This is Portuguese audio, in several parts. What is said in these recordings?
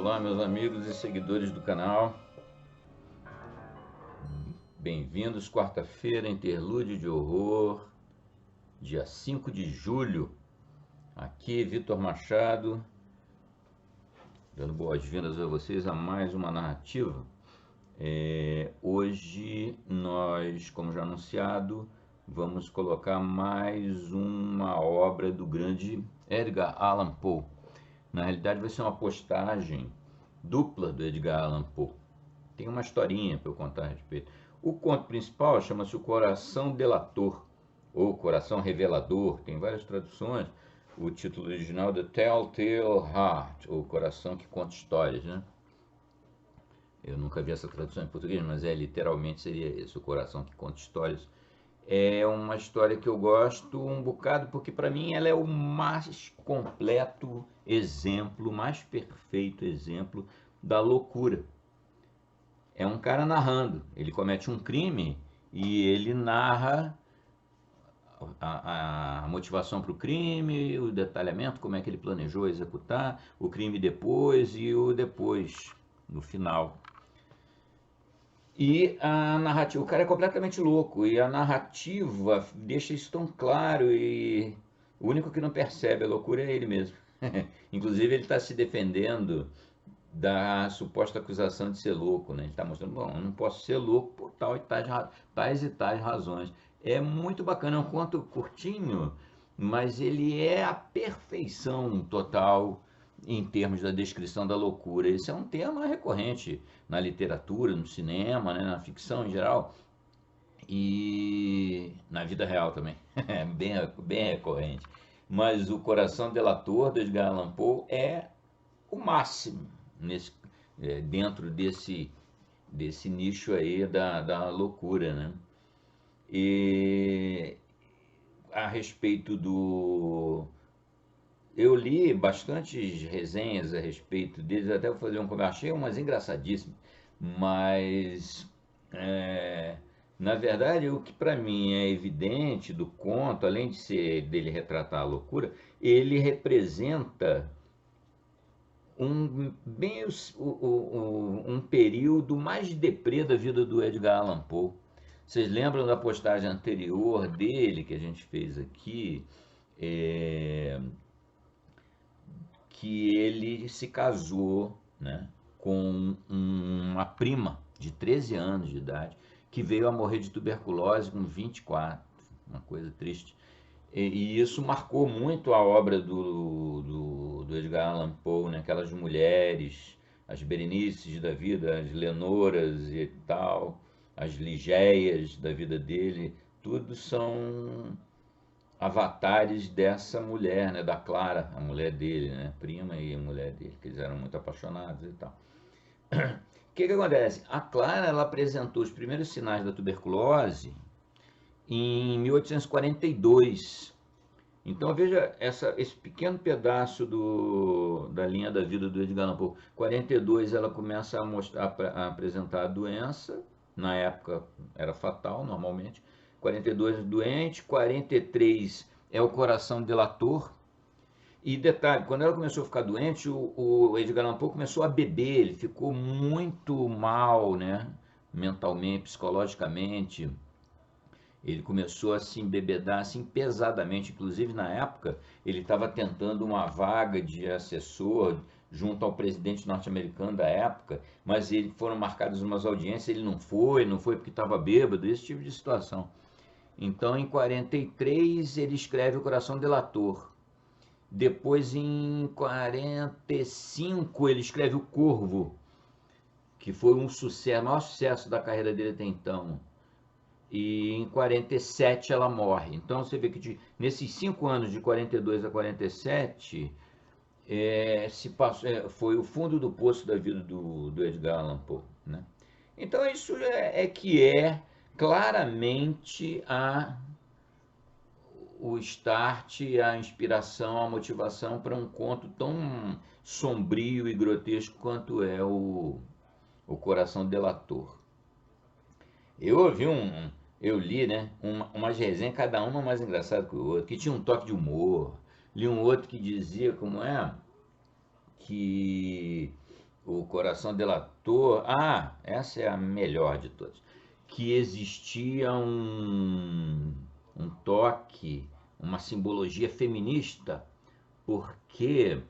Olá, meus amigos e seguidores do canal. Bem-vindos, quarta-feira, Interlúdio de Horror, dia 5 de julho. Aqui, Vitor Machado, dando boas-vindas a vocês a mais uma narrativa. Hoje nós, como já anunciado, vamos colocar mais uma obra do grande Edgar Allan Poe. Na realidade vai ser uma postagem dupla do Edgar Allan Poe. Tem uma historinha para eu contar a respeito. O conto principal chama-se O Coração Delator, ou Coração Revelador, tem várias traduções. O título original é The Telltale Heart, ou Coração que Conta Histórias, né? Eu nunca vi essa tradução em português, mas literalmente seria isso, O Coração que Conta Histórias. É uma história que eu gosto um bocado, porque para mim ela é o mais completo exemplo, o mais perfeito exemplo da loucura. É um cara narrando, ele comete um crime e ele narra a motivação para o crime, o detalhamento, como é que ele planejou executar, o crime depois e o depois, no final. E a narrativa, o cara é completamente louco e a narrativa deixa isso tão claro e o único que não percebe a loucura é ele mesmo. Inclusive ele está se defendendo da suposta acusação de ser louco, né? Ele está mostrando, bom, eu não posso ser louco por tais e tais razões. É muito bacana, é um conto curtinho, mas ele é a perfeição total em termos da descrição da loucura. Esse é um tema recorrente na literatura, no cinema, né, na ficção em geral e na vida real também. É bem recorrente. Mas o Coração Delator, do Edgar Allan Poe, é o máximo nesse, dentro desse nicho aí da loucura, né? E a respeito do... Eu li bastantes resenhas a respeito deles, até vou fazer um comentário, achei umas engraçadíssimas, mas na verdade o que para mim é evidente do conto, além de ser dele retratar a loucura, ele representa bem um período mais deprê da vida do Edgar Allan Poe. Vocês lembram da postagem anterior dele que a gente fez aqui, que ele se casou, né, com uma prima de 13 anos de idade que veio a morrer de tuberculose com 24, uma coisa triste. E isso marcou muito a obra do Edgar Allan Poe, né? Aquelas mulheres, as Berenices da vida, as Leonoras e tal, as Ligeias da vida dele, tudo são avatares dessa mulher, né? Da Clara, a mulher dele, né? Prima e a mulher dele, que eles eram muito apaixonados e tal. O que acontece? A Clara, ela apresentou os primeiros sinais da tuberculose em 1842. Então veja esse pequeno pedaço da linha da vida do Edgar Allan Poe. 42 ela começa a apresentar a doença, na época era fatal normalmente. 42 doente, 43 é o coração delator. E detalhe, quando ela começou a ficar doente, o Edgar Allan Poe começou a beber, ele ficou muito mal, né? Mentalmente, psicologicamente. Ele começou a se embebedar assim pesadamente, inclusive na época ele estava tentando uma vaga de assessor junto ao presidente norte-americano da época, mas ele foram marcadas umas audiências, ele não foi porque estava bêbado, esse tipo de situação. Então em 43 ele escreve O Coração Delator. Depois em 45 ele escreve O Corvo, que foi um sucesso, o maior sucesso da carreira dele até então. E em 47 ela morre. Então você vê que nesses 5 anos, de 42 a 47, foi o fundo do poço da vida do Edgar Allan Poe, né? Então isso que é claramente o start, a inspiração, a motivação para um conto tão sombrio e grotesco quanto é o Coração Delator. Eu li, né, umas resenhas, cada uma mais engraçada que o outro, que tinha um toque de humor. Li um outro que dizia como que O Coração Delator, essa é a melhor de todas. Que existia um toque, uma simbologia feminista, porque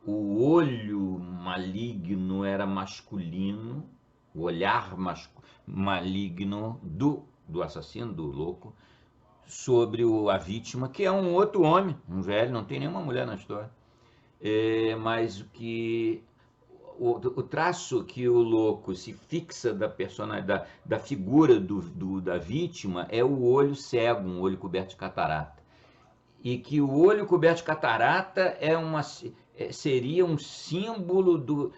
o olho maligno era masculino, o olhar maligno do assassino, do louco, sobre a vítima, que é um outro homem, um velho, não tem nenhuma mulher na história. Mas que o traço que o louco se fixa da personalidade, da figura da vítima é o olho cego, um olho coberto de catarata. E que o olho coberto de catarata seria um símbolo do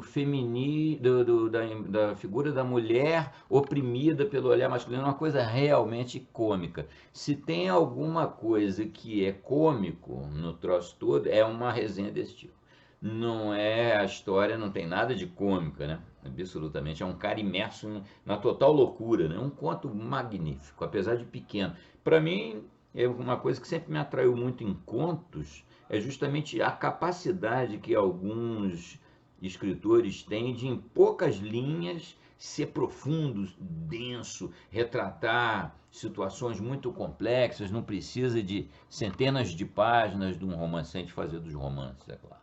feminino, da figura da mulher oprimida pelo olhar masculino, uma coisa realmente cômica. Se tem alguma coisa que é cômico no troço todo, é uma resenha desse tipo. Não é a história, não tem nada de cômica, né? Absolutamente. É um cara imerso na total loucura, né? Um conto magnífico, apesar de pequeno. Para mim, é uma coisa que sempre me atraiu muito em contos, é justamente a capacidade que alguns escritores têm de, em poucas linhas, ser profundo, denso, retratar situações muito complexas, não precisa de centenas de páginas de um romancante fazer dos romances, é claro.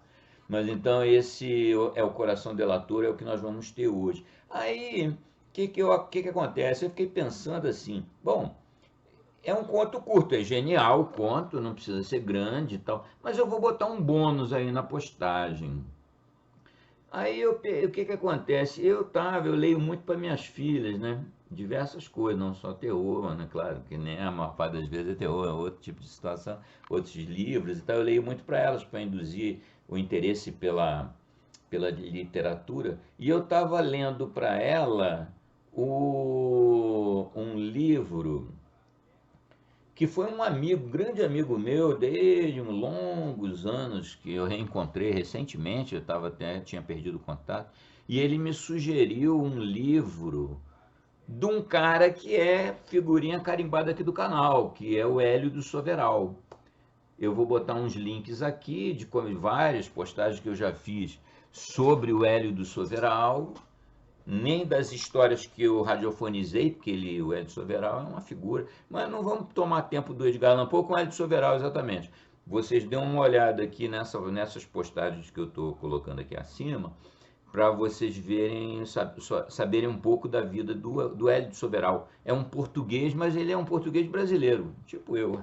Mas então esse é o Coração Delator, é o que nós vamos ter hoje. Aí, o que acontece? Eu fiquei pensando assim, bom, é um conto curto, é genial o conto, não precisa ser grande e tal, mas eu vou botar um bônus aí na postagem. Aí o que acontece? Eu leio muito para minhas filhas, né? Diversas coisas, não só terror, né? Claro, que nem a maior parte das vezes é terror, é outro tipo de situação, outros livros e tal. Eu leio muito para elas, para induzir o interesse pela literatura. E eu estava lendo para ela um livro que foi um amigo, grande amigo meu, desde longos anos, que eu reencontrei recentemente, tinha perdido o contato, e ele me sugeriu um livro de um cara que é figurinha carimbada aqui do canal, que é o Hélio do Soveral. Eu vou botar uns links aqui de várias postagens que eu já fiz sobre o Hélio do Soveral, nem das histórias que eu radiofonizei, porque o Hélio Soveral é uma figura, mas não vamos tomar tempo do Edgar Allan Poe com o Hélio Soveral exatamente. Vocês dêem uma olhada aqui nessas postagens que eu estou colocando aqui acima, para vocês verem, saberem um pouco da vida do Hélio Soberal. É um português, mas ele é um português brasileiro, tipo eu.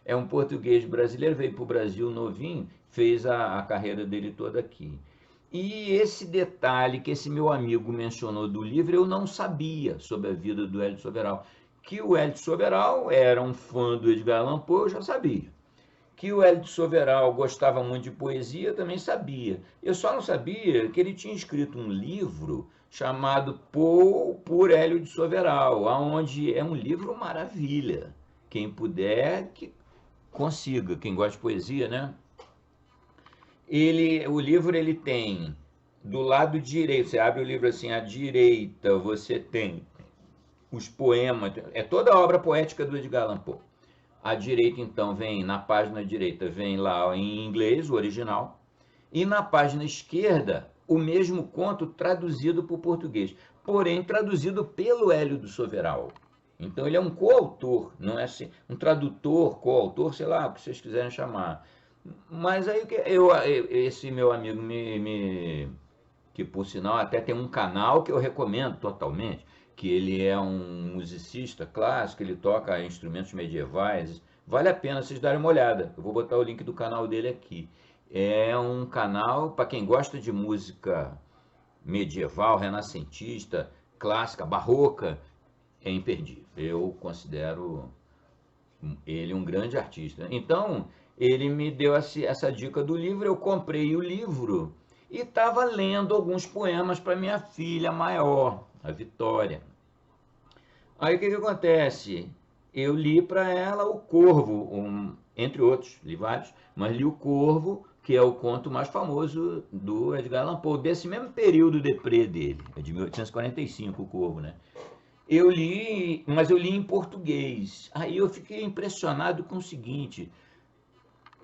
É um português brasileiro, veio para o Brasil novinho, fez a carreira dele toda aqui. E esse detalhe que esse meu amigo mencionou do livro, eu não sabia sobre a vida do Hélio Soberal. Que o Hélio Soberal era um fã do Edgar Allan Poe, eu já sabia. Que o Hélio de Soveral gostava muito de poesia, eu também sabia. Eu só não sabia que ele tinha escrito um livro chamado Poe por Hélio de Soveral, onde é um livro maravilha. Quem puder, que consiga. Quem gosta de poesia, né? O livro ele tem do lado direito, você abre o livro assim, à direita você tem os poemas, é toda a obra poética do Edgar Allan Poe. À direita, então, na página direita, vem lá em inglês, o original, e na página esquerda, o mesmo conto traduzido para o português, porém traduzido pelo Hélio do Soveral. Então ele é um coautor, não é assim, um tradutor, coautor, sei lá, o que vocês quiserem chamar. Mas aí esse meu amigo que por sinal até tem um canal que eu recomendo totalmente, que ele é um musicista clássico, ele toca instrumentos medievais, vale a pena vocês darem uma olhada. Eu vou botar o link do canal dele aqui. É um canal para quem gosta de música medieval, renascentista, clássica, barroca, é imperdível. Eu considero ele um grande artista. Então, ele me deu essa dica do livro, eu comprei o livro e estava lendo alguns poemas para minha filha maior, a Vitória. Aí o que acontece? Eu li para ela O Corvo, entre outros, li vários, mas li O Corvo, que é o conto mais famoso do Edgar Allan Poe, desse mesmo período deprê dele, é de 1845, O Corvo, né? Eu li, mas eu li em português. Aí eu fiquei impressionado com o seguinte: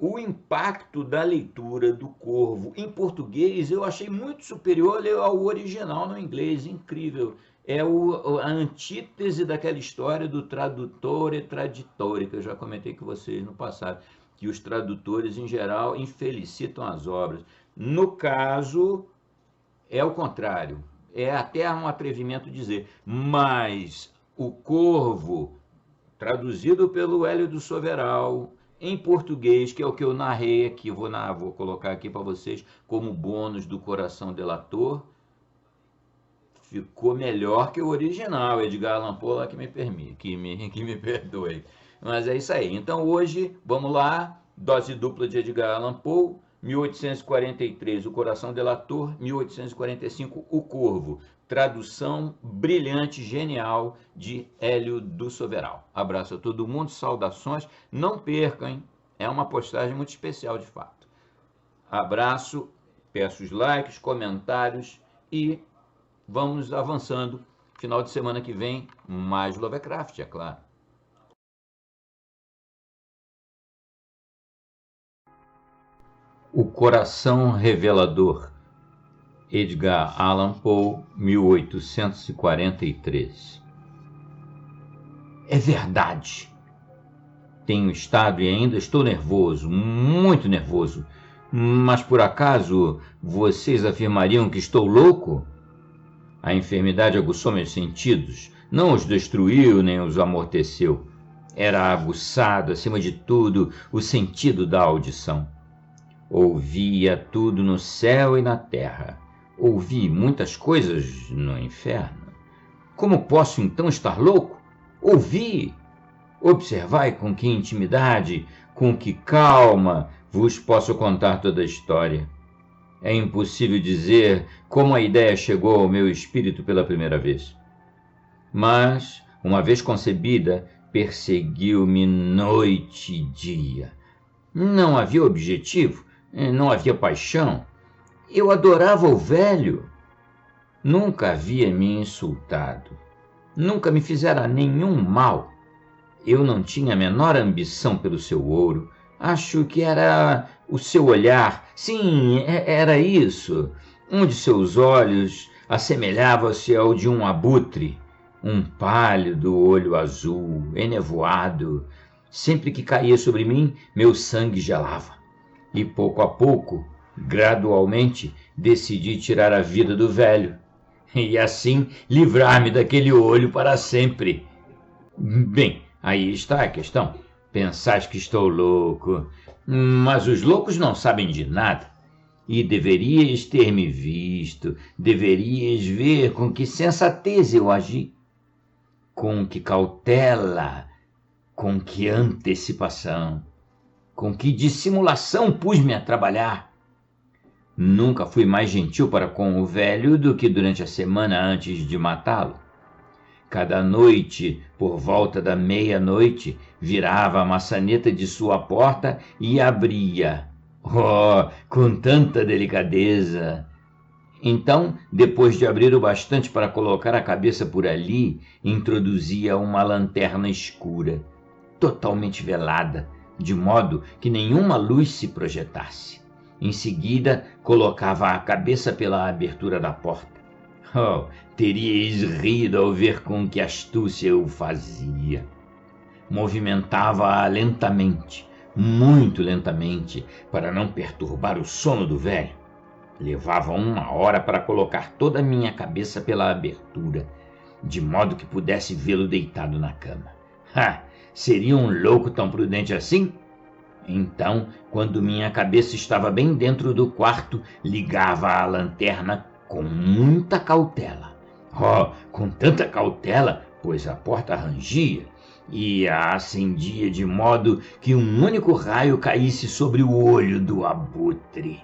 o impacto da leitura do Corvo em português eu achei muito superior ao original no inglês, incrível. É a antítese daquela história do tradutor e traditore, que eu já comentei com vocês no passado, que os tradutores, em geral, infelicitam as obras. No caso, é o contrário. É até um atrevimento dizer, mas o Corvo, traduzido pelo Hélio do Soveral, em português, que é o que eu narrei aqui, vou colocar aqui para vocês como bônus do Coração Delator, ficou melhor que o original. Edgar Allan Poe, que me perdoe. Mas é isso aí. Então hoje, vamos lá, dose dupla de Edgar Allan Poe, 1843, O Coração Delator, 1845, O Corvo. Tradução brilhante, genial, de Hélio do Soveral. Abraço a todo mundo, saudações. Não percam, hein? É uma postagem muito especial, de fato. Abraço, peço os likes, comentários e vamos avançando. Final de semana que vem, mais Lovecraft, é claro. O Coração Revelador, Edgar Allan Poe, 1843. É verdade. Tenho estado e ainda estou nervoso, muito nervoso. Mas por acaso vocês afirmariam que estou louco? A enfermidade aguçou meus sentidos, não os destruiu nem os amorteceu. Era aguçado, acima de tudo, o sentido da audição. Ouvia tudo no céu e na terra. Ouvi muitas coisas no inferno. Como posso então estar louco? Ouvi! Observai com que intimidade, com que calma vos posso contar toda a história. É impossível dizer como a ideia chegou ao meu espírito pela primeira vez. Mas, uma vez concebida, perseguiu-me noite e dia. Não havia objetivo, não havia paixão. Eu adorava o velho. Nunca havia me insultado. Nunca me fizera nenhum mal. Eu não tinha a menor ambição pelo seu ouro. Acho que era o seu olhar. Sim, era isso. Um de seus olhos assemelhava-se ao de um abutre, um pálido olho azul, enevoado. Sempre que caía sobre mim, meu sangue gelava. E pouco a pouco, gradualmente, decidi tirar a vida do velho. E assim livrar-me daquele olho para sempre. Bem, aí está a questão. Pensais que estou louco, mas os loucos não sabem de nada. E deverias ter me visto, deverias ver com que sensatez eu agi, com que cautela, com que antecipação, com que dissimulação pus-me a trabalhar. Nunca fui mais gentil para com o velho do que durante a semana antes de matá-lo. Cada noite, por volta da meia-noite, virava a maçaneta de sua porta e abria. Oh, com tanta delicadeza! Então, depois de abrir o bastante para colocar a cabeça por ali, introduzia uma lanterna escura, totalmente velada, de modo que nenhuma luz se projetasse. Em seguida, colocava a cabeça pela abertura da porta. Oh, teríeis rido ao ver com que astúcia eu fazia. Movimentava-a lentamente, muito lentamente, para não perturbar o sono do velho. Levava 1 hora para colocar toda a minha cabeça pela abertura, de modo que pudesse vê-lo deitado na cama. Seria um louco tão prudente assim? Então, quando minha cabeça estava bem dentro do quarto, ligava a lanterna com muita cautela. Com tanta cautela, pois a porta rangia, e a acendia de modo que um único raio caísse sobre o olho do abutre.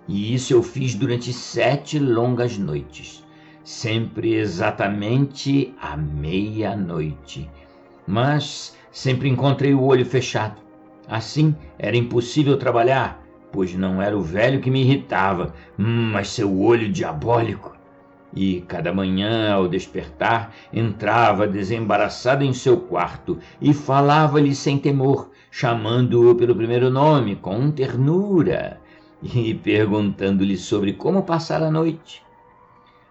E isso eu fiz durante 7 longas noites, sempre exatamente à meia-noite. Mas sempre encontrei o olho fechado. Assim era impossível trabalhar, pois não era o velho que me irritava, mas seu olho diabólico. e cada manhã, ao despertar, entrava desembaraçada em seu quarto e falava-lhe sem temor, chamando-o pelo primeiro nome, com ternura, e perguntando-lhe sobre como passar a noite.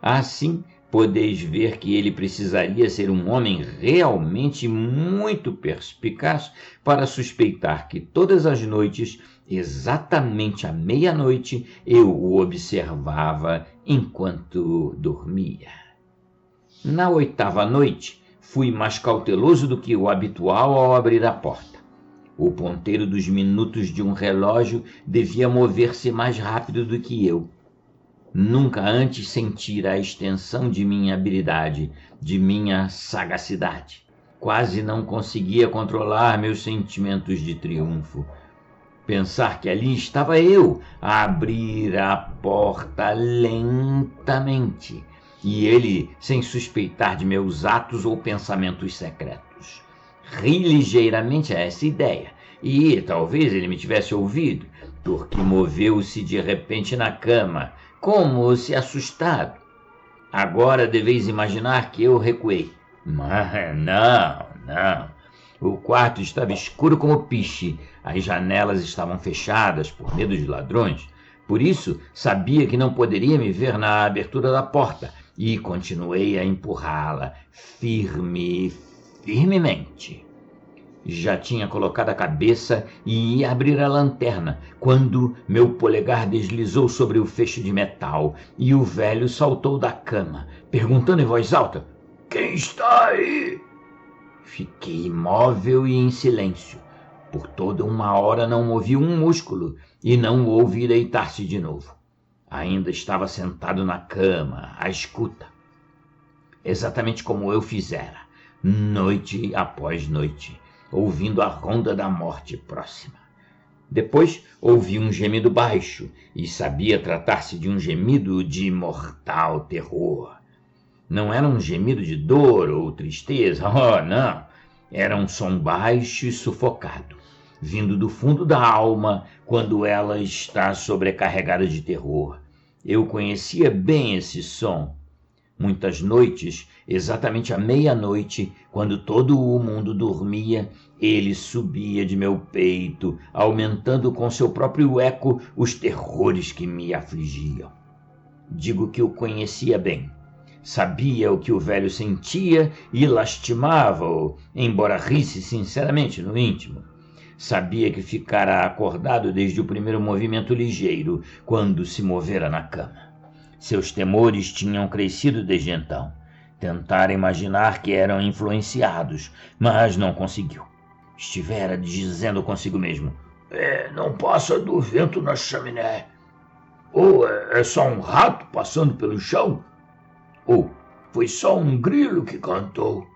Assim, podeis ver que ele precisaria ser um homem realmente muito perspicaz para suspeitar que todas as noites, exatamente à meia-noite, eu o observava enquanto dormia. Na 8ª noite, fui mais cauteloso do que o habitual ao abrir a porta. O ponteiro dos minutos de um relógio devia mover-se mais rápido do que eu. Nunca antes sentira a extensão de minha habilidade, de minha sagacidade. Quase não conseguia controlar meus sentimentos de triunfo. Pensar que ali estava eu a abrir a porta lentamente, e ele sem suspeitar de meus atos ou pensamentos secretos. Ri ligeiramente a essa ideia, e talvez ele me tivesse ouvido, porque moveu-se de repente na cama, como se assustado. Agora deveis imaginar que eu recuei. Mas não. O quarto estava escuro como piche, as janelas estavam fechadas por medo de ladrões. Por isso, sabia que não poderia me ver na abertura da porta, e continuei a empurrá-la, firmemente. Já tinha colocado a cabeça e ia abrir a lanterna, quando meu polegar deslizou sobre o fecho de metal e o velho saltou da cama, perguntando em voz alta: "Quem está aí?" Fiquei imóvel e em silêncio. Por toda uma hora não movi um músculo e não o ouvi deitar-se de novo. Ainda estava sentado na cama, à escuta, exatamente como eu fizera, noite após noite, ouvindo a ronda da morte próxima. Depois ouvi um gemido baixo e sabia tratar-se de um gemido de mortal terror. Não era um gemido de dor ou tristeza, não. Era um som baixo e sufocado, vindo do fundo da alma quando ela está sobrecarregada de terror. Eu conhecia bem esse som. Muitas noites, exatamente à meia-noite, quando todo o mundo dormia, ele subia de meu peito, aumentando com seu próprio eco os terrores que me afligiam. Digo que o conhecia bem. Sabia o que o velho sentia e lastimava-o, embora risse sinceramente no íntimo. Sabia que ficara acordado desde o primeiro movimento ligeiro, quando se movera na cama. Seus temores tinham crescido desde então. Tentara imaginar que eram influenciados, mas não conseguiu. Estivera dizendo consigo mesmo: não passa do vento na chaminé. Ou é só um rato passando pelo chão? Ou foi só um grilo que cantou?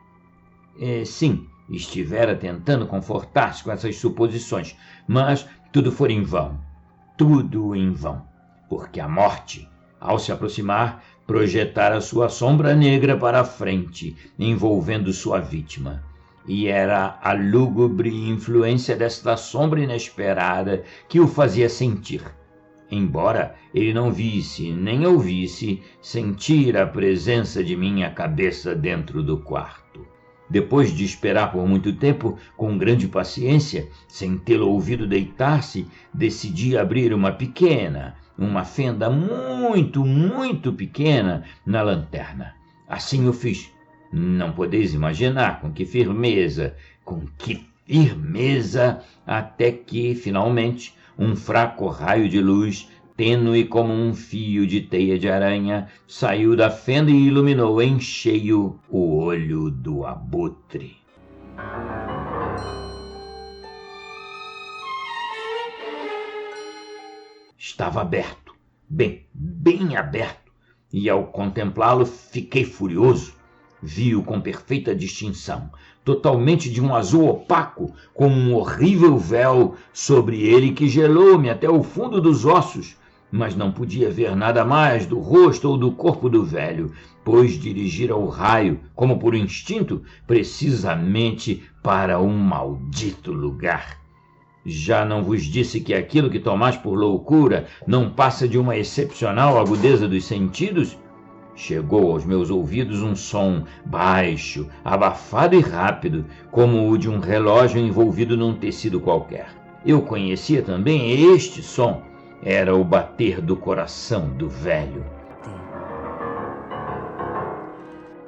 Sim, estivera tentando confortar-se com essas suposições, mas tudo fora em vão. Tudo em vão, porque a morte, ao se aproximar, projetara sua sombra negra para a frente, envolvendo sua vítima. E era a lúgubre influência desta sombra inesperada que o fazia sentir. Embora ele não visse nem ouvisse, sentir a presença de minha cabeça dentro do quarto. Depois de esperar por muito tempo, com grande paciência, sem tê-lo ouvido deitar-se, decidi abrir uma fenda muito pequena na lanterna. Assim o fiz. Não podeis imaginar com que firmeza, até que, finalmente, um fraco raio de luz, tênue como um fio de teia de aranha, saiu da fenda e iluminou em cheio o olho do abutre. Estava aberto, bem aberto, e ao contemplá-lo fiquei furioso. Vi-o com perfeita distinção, totalmente de um azul opaco, com um horrível véu sobre ele que gelou-me até o fundo dos ossos, mas não podia ver nada mais do rosto ou do corpo do velho, pois dirigira o raio, como por instinto, precisamente para um maldito lugar. Já não vos disse que aquilo que tomais por loucura não passa de uma excepcional agudeza dos sentidos? Chegou aos meus ouvidos um som baixo, abafado e rápido, como o de um relógio envolvido num tecido qualquer. Eu conhecia também este som. Era o bater do coração do velho.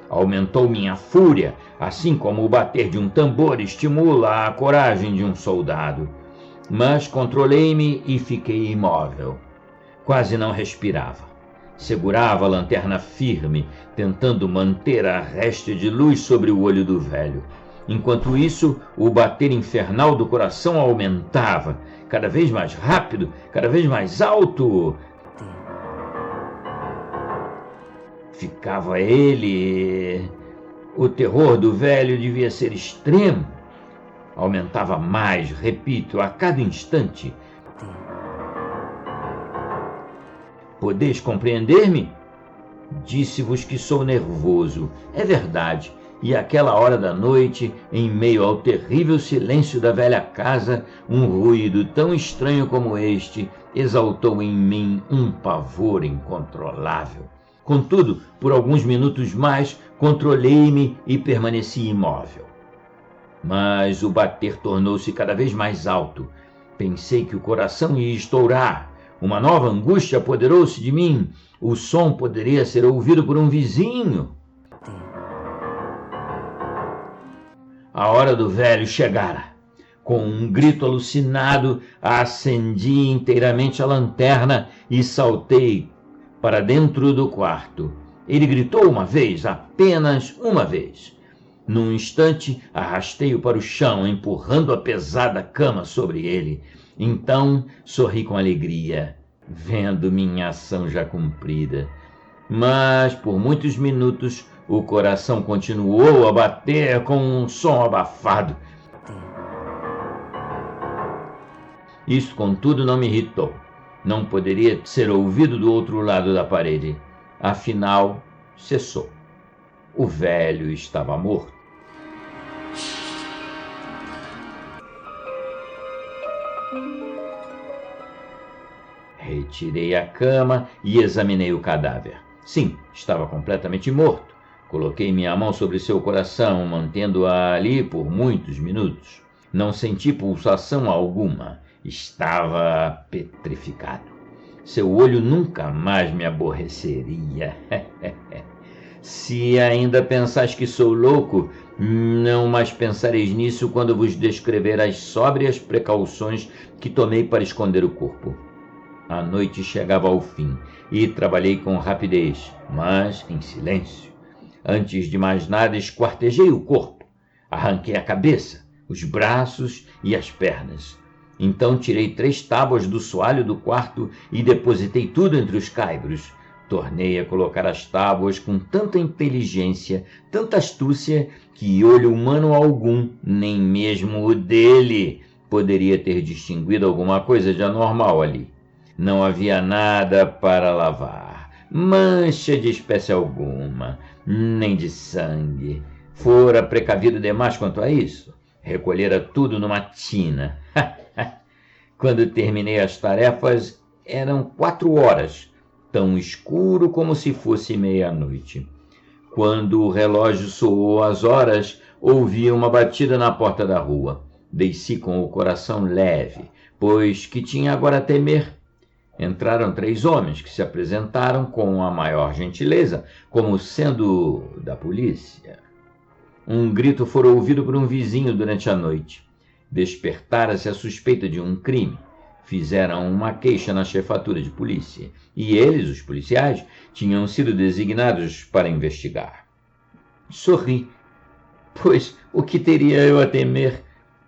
Aumentou minha fúria, assim como o bater de um tambor estimula a coragem de um soldado. Mas controlei-me e fiquei imóvel. Quase não respirava. Segurava a lanterna firme, tentando manter a réstia de luz sobre o olho do velho. Enquanto isso, o bater infernal do coração aumentava, cada vez mais rápido, cada vez mais alto. Ficava ele. O terror do velho devia ser extremo. Aumentava mais, repito, a cada instante. Podeis compreender-me? Disse-vos que sou nervoso. É verdade. E àquela hora da noite, em meio ao terrível silêncio da velha casa, um ruído tão estranho como este exaltou em mim um pavor incontrolável. Contudo, por alguns minutos mais, controlei-me e permaneci imóvel. Mas o bater tornou-se cada vez mais alto. Pensei que o coração ia estourar. Uma nova angústia apoderou-se de mim. O som poderia ser ouvido por um vizinho. A hora do velho chegara. Com um grito alucinado, acendi inteiramente a lanterna e saltei para dentro do quarto. Ele gritou uma vez, apenas uma vez. Num instante, arrastei-o para o chão, empurrando a pesada cama sobre ele. Então, sorri com alegria, vendo minha ação já cumprida. Mas, por muitos minutos, o coração continuou a bater com um som abafado. Isso, contudo, não me irritou. Não poderia ser ouvido do outro lado da parede. Afinal, cessou. O velho estava morto. Retirei a cama e examinei o cadáver. Sim, estava completamente morto. Coloquei minha mão sobre seu coração, mantendo-a ali por muitos minutos. Não senti pulsação alguma. Estava petrificado. Seu olho nunca mais me aborreceria. Se ainda pensais que sou louco, não mais pensareis nisso quando vos descrever as sóbrias precauções que tomei para esconder o corpo. A noite chegava ao fim e trabalhei com rapidez, mas em silêncio. Antes de mais nada, esquartejei o corpo. Arranquei a cabeça, os braços e as pernas. Então tirei 3 tábuas do soalho do quarto e depositei tudo entre os caibros. Tornei a colocar as tábuas com tanta inteligência, tanta astúcia, que olho humano algum, nem mesmo o dele, poderia ter distinguido alguma coisa de anormal ali. Não havia nada para lavar, mancha de espécie alguma, nem de sangue. Fora precavido demais quanto a isso. Recolhera tudo numa tina. Quando terminei as tarefas, eram 4 horas, tão escuro como se fosse meia-noite. Quando o relógio soou as horas, ouvi uma batida na porta da rua. Desci com o coração leve, pois que tinha agora a temer? Entraram 3 homens que se apresentaram com a maior gentileza, como sendo da polícia. Um grito fora ouvido por um vizinho durante a noite. Despertara-se a suspeita de um crime. Fizeram uma queixa na chefatura de polícia, e eles, os policiais, tinham sido designados para investigar. Sorri, pois o que teria eu a temer?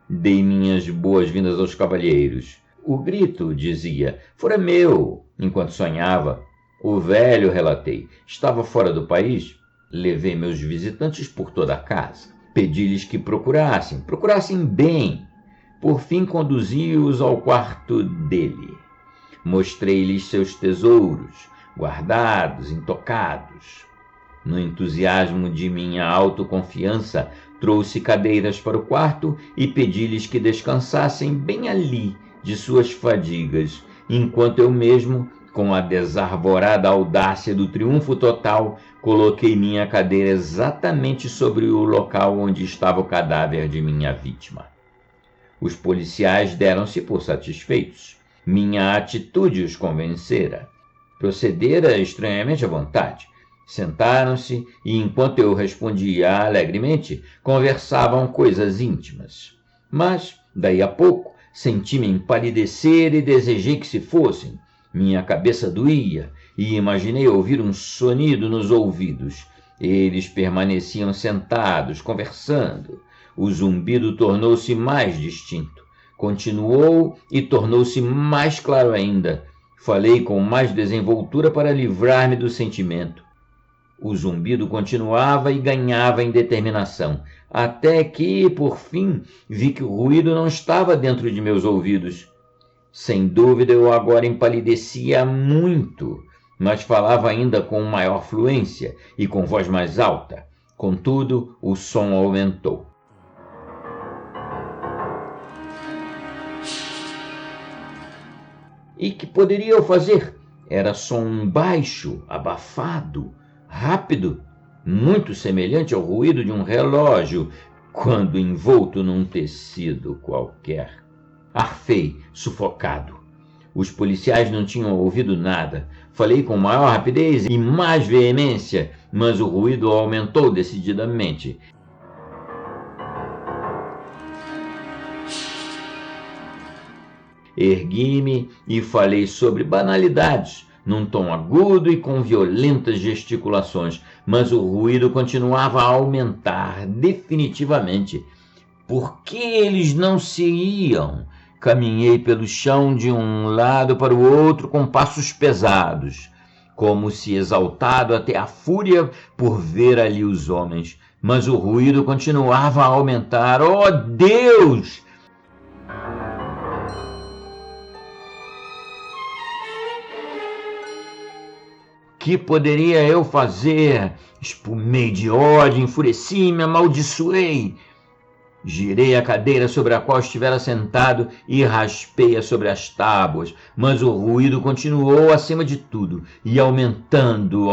Dei minhas boas-vindas aos cavalheiros. O grito, dizia, fora meu, enquanto sonhava. O velho, relatei, estava fora do país. Levei meus visitantes por toda a casa. Pedi-lhes que procurassem bem. Por fim, conduzi-os ao quarto dele. Mostrei-lhes seus tesouros, guardados, intocados. No entusiasmo de minha autoconfiança, trouxe cadeiras para o quarto e pedi-lhes que descansassem bem ali de suas fadigas, enquanto eu mesmo Com a desarvorada audácia do triunfo total, coloquei minha cadeira exatamente sobre o local onde estava o cadáver de minha vítima. Os policiais deram-se por satisfeitos. Minha atitude os convencera. Procedera estranhamente à vontade. Sentaram-se e, enquanto eu respondia alegremente, conversavam coisas íntimas. Mas, daí a pouco, senti-me empalidecer e desejei que se fossem. Minha cabeça doía e imaginei ouvir um sonido nos ouvidos. Eles permaneciam sentados, conversando. O zumbido tornou-se mais distinto. Continuou e tornou-se mais claro ainda. Falei com mais desenvoltura para livrar-me do sentimento. O zumbido continuava e ganhava em determinação, até que, por fim, vi que o ruído não estava dentro de meus ouvidos. Sem dúvida, eu agora empalidecia muito, mas falava ainda com maior fluência e com voz mais alta. Contudo, o som aumentou. E que poderia eu fazer? Era som baixo, abafado, rápido, muito semelhante ao ruído de um relógio, quando envolto num tecido qualquer. Arfei, sufocado. Os policiais não tinham ouvido nada. Falei com maior rapidez e mais veemência, mas o ruído aumentou decididamente. Ergui-me e falei sobre banalidades, num tom agudo e com violentas gesticulações, mas o ruído continuava a aumentar definitivamente. Por que eles não se iam? Caminhei pelo chão de um lado para o outro com passos pesados, como se exaltado até a fúria por ver ali os homens, mas o ruído continuava a aumentar. Oh, Deus! Que poderia eu fazer? Espumei de ódio, enfureci, me amaldiçoei. Girei a cadeira sobre a qual estivera sentado e raspei-a sobre as tábuas, mas o ruído continuou acima de tudo, e aumentando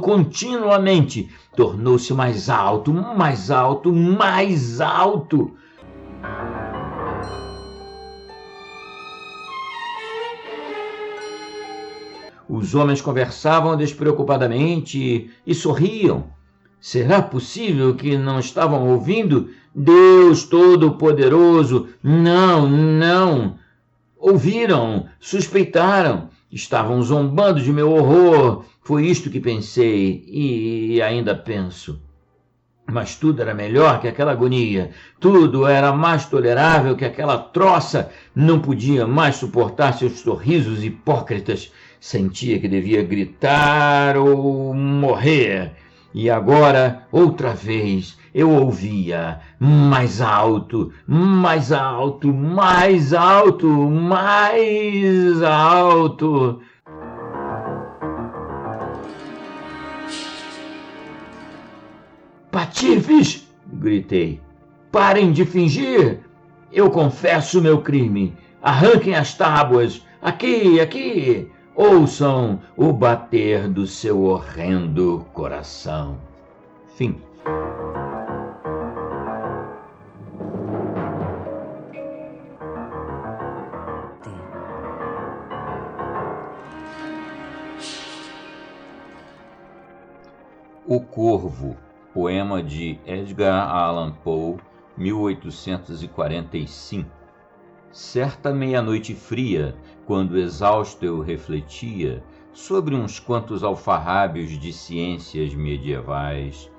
continuamente, tornou-se mais alto, mais alto, mais alto. Os homens conversavam despreocupadamente e sorriam. Será possível que não estavam ouvindo? Deus Todo-Poderoso! Não! Ouviram, suspeitaram, estavam zombando de meu horror. Foi isto que pensei e ainda penso. Mas tudo era melhor que aquela agonia. Tudo era mais tolerável que aquela troça. Não podia mais suportar seus sorrisos hipócritas. Sentia que devia gritar ou morrer. E agora, outra vez, eu ouvia mais alto, mais alto, mais alto, mais alto. Patifes! Gritei. Parem de fingir! Eu confesso meu crime. Arranquem as tábuas. Aqui! Ouçam o bater do seu horrendo coração. Fim. O Corvo, poema de Edgar Allan Poe, 1845. Certa meia-noite fria, quando exausto eu refletia sobre uns quantos alfarrábios de ciências medievais,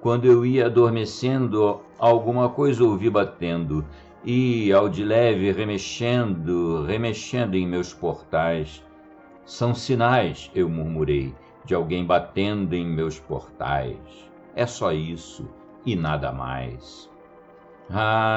quando eu ia adormecendo, alguma coisa ouvi batendo, e, ao de leve, remexendo em meus portais. São sinais, eu murmurei, de alguém batendo em meus portais. É só isso, e nada mais.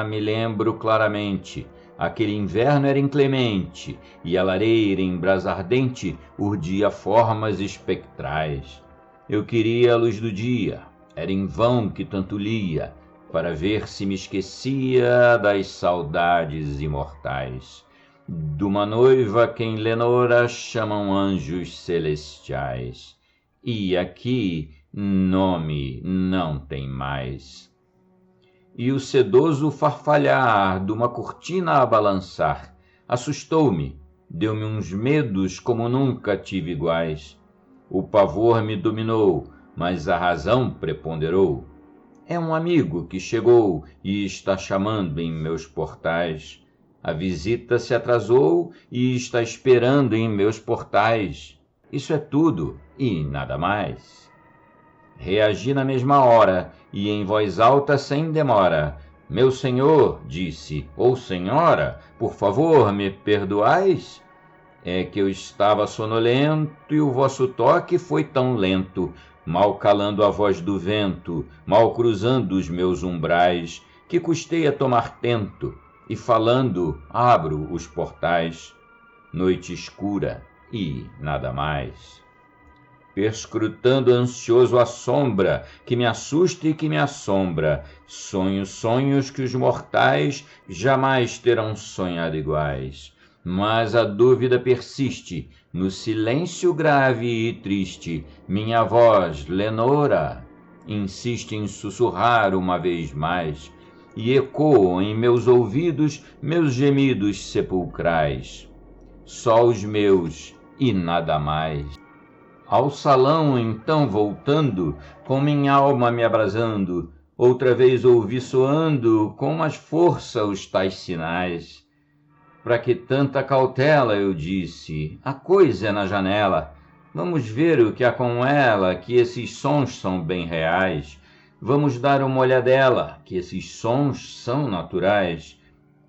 Me lembro claramente. Aquele inverno era inclemente, e a lareira em brasa ardente urdia formas espectrais. Eu queria a luz do dia, era em vão que tanto lia, para ver se me esquecia das saudades imortais. de uma noiva que em Lenora chamam anjos celestiais, e aqui nome não tem mais. E o sedoso farfalhar de uma cortina a balançar assustou-me, deu-me uns medos como nunca tive iguais. O pavor me dominou, mas a razão preponderou. É um amigo que chegou e está chamando em meus portais. A visita se atrasou e está esperando em meus portais. Isso é tudo e nada mais. Reagi na mesma hora e em voz alta sem demora. Meu senhor, disse, ou senhora, por favor, me perdoais? É que eu estava sonolento e o vosso toque foi tão lento, mal calando a voz do vento, mal cruzando os meus umbrais, que custei a tomar tento, e falando abro os portais. Noite escura e nada mais. Perscrutando ansioso a sombra, que me assusta e que me assombra, sonho sonhos que os mortais jamais terão sonhado iguais. Mas a dúvida persiste, no silêncio grave e triste, minha voz, Lenora, insiste em sussurrar uma vez mais, e ecoam em meus ouvidos meus gemidos sepulcrais. Só os meus e nada mais. Ao salão então voltando, com minha alma me abrasando, outra vez ouvi soando com mais força os tais sinais. Pra que tanta cautela, eu disse, a coisa é na janela. Vamos ver o que há com ela, que esses sons são bem reais. Vamos dar uma olhadela, que esses sons são naturais.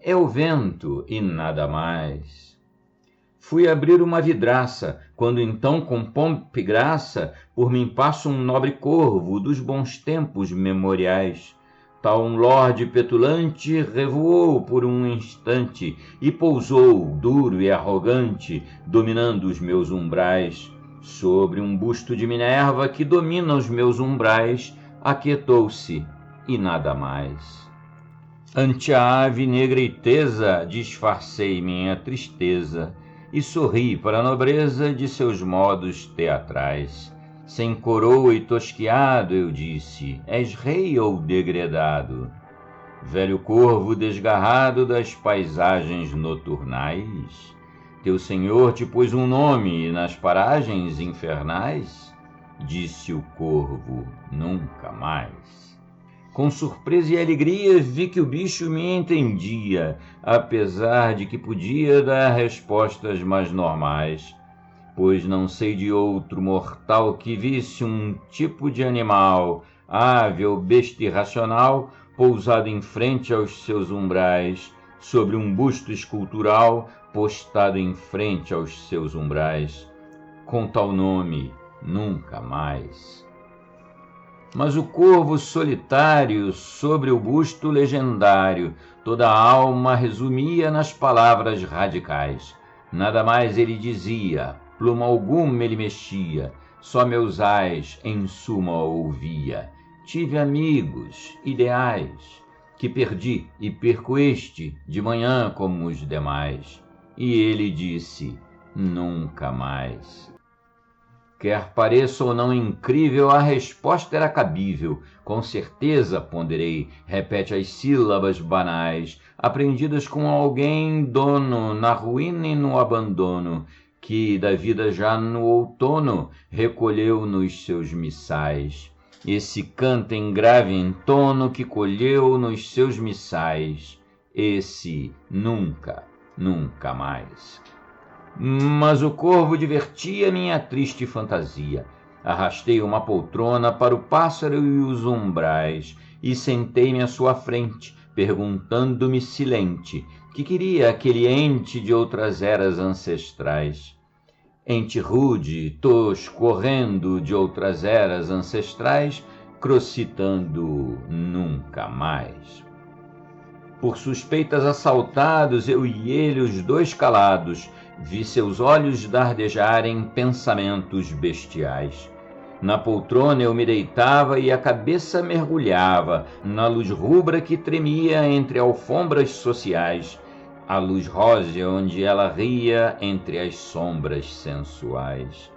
É o vento e nada mais. Fui abrir uma vidraça, quando então com pompa e graça, por mim passa um nobre corvo dos bons tempos memoriais. Tal um lorde petulante revoou por um instante e pousou, duro e arrogante, dominando os meus umbrais. Sobre um busto de Minerva que domina os meus umbrais, aquietou-se e nada mais. Ante a ave negra e tesa, disfarcei minha tristeza e sorri para a nobreza de seus modos teatrais. Sem coroa e tosquiado, eu disse, és rei ou degredado? Velho corvo desgarrado das paisagens noturnais, teu senhor te pôs um nome nas paragens infernais? Disse o corvo, nunca mais. Com surpresa e alegria vi que o bicho me entendia, apesar de que podia dar respostas mais normais. Pois não sei de outro mortal que visse um tipo de animal, ave ou besta irracional, pousado em frente aos seus umbrais, sobre um busto escultural, postado em frente aos seus umbrais. Com tal nome, nunca mais. Mas o corvo solitário, sobre o busto legendário, toda a alma resumia nas palavras radicais. Nada mais ele dizia, pluma alguma ele mexia, só meus ais em suma ouvia. Tive amigos, ideais, que perdi e perco este, de manhã como os demais. E ele disse, nunca mais. Quer pareça ou não incrível, a resposta era cabível. Com certeza, ponderei, repete as sílabas banais, aprendidas com alguém dono, na ruína e no abandono, que da vida já no outono recolheu nos seus missais. Esse canta em grave entono que colheu nos seus missais. Esse nunca, nunca mais. Mas o corvo divertia minha triste fantasia. Arrastei uma poltrona para o pássaro e os umbrais, e sentei-me à sua frente, perguntando-me silente, que queria aquele ente de outras eras ancestrais. Ente rude, tosco, horrendo de outras eras ancestrais, crocitando nunca mais. Por suspeitas assaltados, eu e ele, os dois calados, vi seus olhos dardejarem pensamentos bestiais. Na poltrona eu me deitava e a cabeça mergulhava na luz rubra que tremia entre alfombras sociais. a luz rósea onde ela ria entre as sombras sensuais.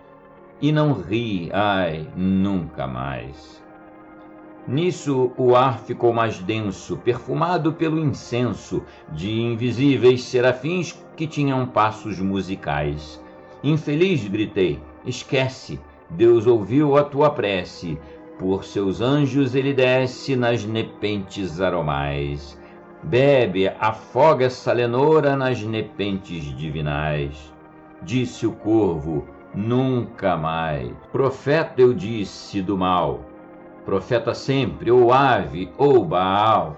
E não ri, ai, nunca mais. Nisso o ar ficou mais denso, perfumado pelo incenso de invisíveis serafins que tinham passos musicais. Infeliz, gritei, esquece, Deus ouviu a tua prece, por seus anjos ele desce nas nepentes aromais. Bebe, afoga essa lenora nas nepentes divinais. Disse o corvo, nunca mais. Profeta eu disse do mal, profeta sempre, ou ave, ou Baal.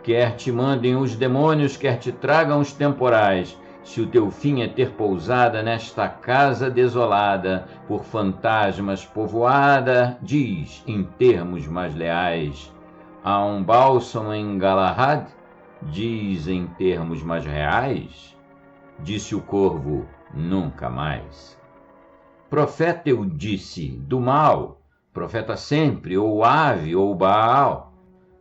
Quer te mandem os demônios, quer te tragam os temporais, se o teu fim é ter pousada nesta casa desolada, por fantasmas povoada, diz, em termos mais leais. Há um bálsamo em Galahad, diz em termos mais reais. Disse o corvo, nunca mais. Profeta eu disse, do mal, profeta sempre, ou ave, ou Baal.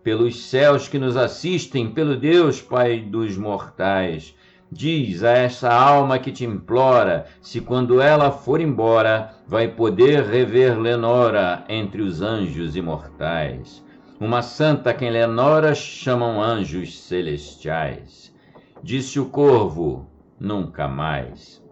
Pelos céus que nos assistem, pelo Deus Pai dos mortais, diz a essa alma que te implora, se quando ela for embora, vai poder rever Lenora entre os anjos imortais. Uma santa quem Lenora chamam anjos celestiais. Disse o corvo, nunca mais.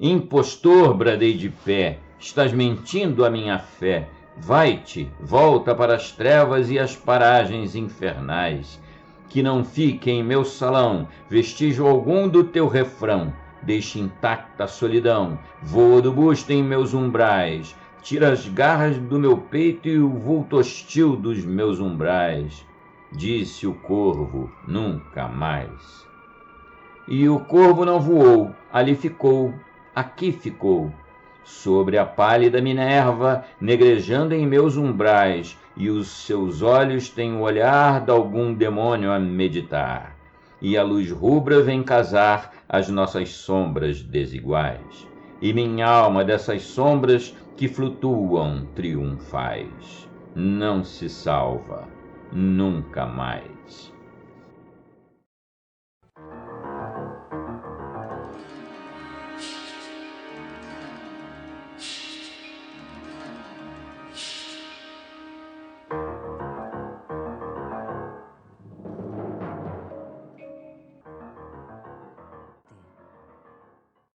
Impostor, bradei de pé, estás mentindo a minha fé. Vai-te, volta para as trevas e as paragens infernais. Que não fique em meu salão vestígio algum do teu refrão. Deixe intacta a solidão, voa do busto em meus umbrais. Tira as garras do meu peito e o vulto hostil dos meus umbrais. Disse o corvo, nunca mais. E o corvo não voou, ali ficou, aqui ficou, sobre a pálida Minerva, negrejando em meus umbrais, e os seus olhos têm o olhar de algum demônio a meditar, e a luz rubra vem casar as nossas sombras desiguais, e minha alma dessas sombras que flutuam triunfais, não se salva nunca mais.